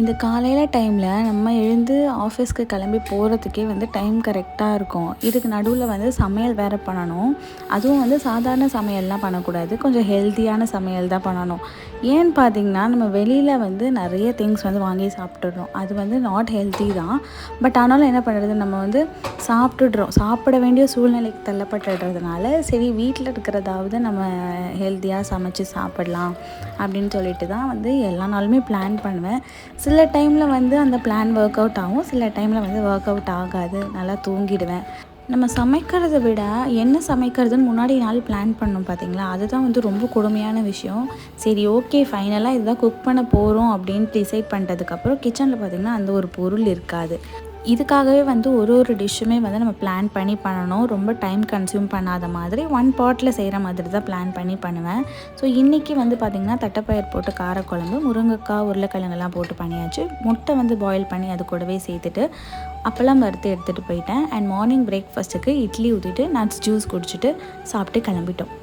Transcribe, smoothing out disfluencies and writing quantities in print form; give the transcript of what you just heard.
இந்த காலையில் டைமில் நம்ம எழுந்து ஆஃபீஸ்க்கு கிளம்பி போகிறதுக்கே வந்து டைம் கரெக்டாக இருக்கும். இதுக்கு நடுவில் வந்து சமையல் வேறு பண்ணணும். அதுவும் வந்து சாதாரண சமையல்லாம் பண்ணக்கூடாது. கொஞ்சம் ஹெல்த்தியான சமையல் தான் பண்ணணும். ஏன்னு பார்த்தீங்கன்னா, நம்ம வெளியில் வந்து நிறைய திங்ஸ் வந்து வாங்கி சாப்பிட்டுடுறோம். அது வந்து நாட் ஹெல்த்தி தான். பட் ஆனாலும் என்ன பண்ணுறது, நம்ம வந்து சாப்பிட்டுடுறோம். சாப்பிட வேண்டிய சூழ்நிலைக்கு தள்ளப்பட்டுடுறதுனால சரி வீட்டில் இருக்கிறதாவது நம்ம ஹெல்த்தியாக சமைச்சு சாப்பிடலாம் அப்படின்னு சொல்லிட்டு தான் வந்து எல்லா நாளுமே பிளான் பண்ணுவேன். சில டைமில் வந்து அந்த பிளான் ஒர்க் அவுட் ஆகும், சில டைமில் வந்து ஒர்க் அவுட் ஆகாது. நல்லா தூங்கிடுவேன். நம்ம சமைக்கிறத விட என்ன சமைக்கிறதுன்னு முன்னாடி நாள் பிளான் பண்ணோம் பார்த்தீங்களா, அதுதான் வந்து ரொம்ப கொடுமையான விஷயம். சரி ஓகே, ஃபைனலாக இதுதான் குக் பண்ண போகிறோம் அப்படின்னு டிசைட் பண்ணுறதுக்கப்புறம் கிச்சனில் பார்த்திங்கன்னா அந்த ஒரு பொருள் இருக்காது. இதுக்காகவே வந்து ஒரு டிஷ்ஷுமே வந்து நம்ம பிளான் பண்ணி பண்ணணும். ரொம்ப டைம் கன்சியூம் பண்ணாத மாதிரி ஒன் பாட்டில் செய்கிற மாதிரி தான் பிளான் பண்ணி பண்ணுவேன். ஸோ இன்றைக்கி வந்து பார்த்திங்கன்னா தட்டைப்பயிர் போட்டு காரக்குழம்பு, முருங்கைக்காய், உருளைக்கிழங்கெல்லாம் போட்டு பண்ணியாச்சு. முட்டை வந்து பாயில் பண்ணி அது கூடவே சேர்த்துட்டு அப்பளம் வறுத்து எடுத்துகிட்டு போயிட்டேன். அண்ட் மார்னிங் பிரேக்ஃபாஸ்ட்டுக்கு இட்லி ஊற்றிட்டு நட்ஸ் ஜூஸ் குடிச்சிட்டு சாப்பிட்டு கிளம்பிட்டோம்.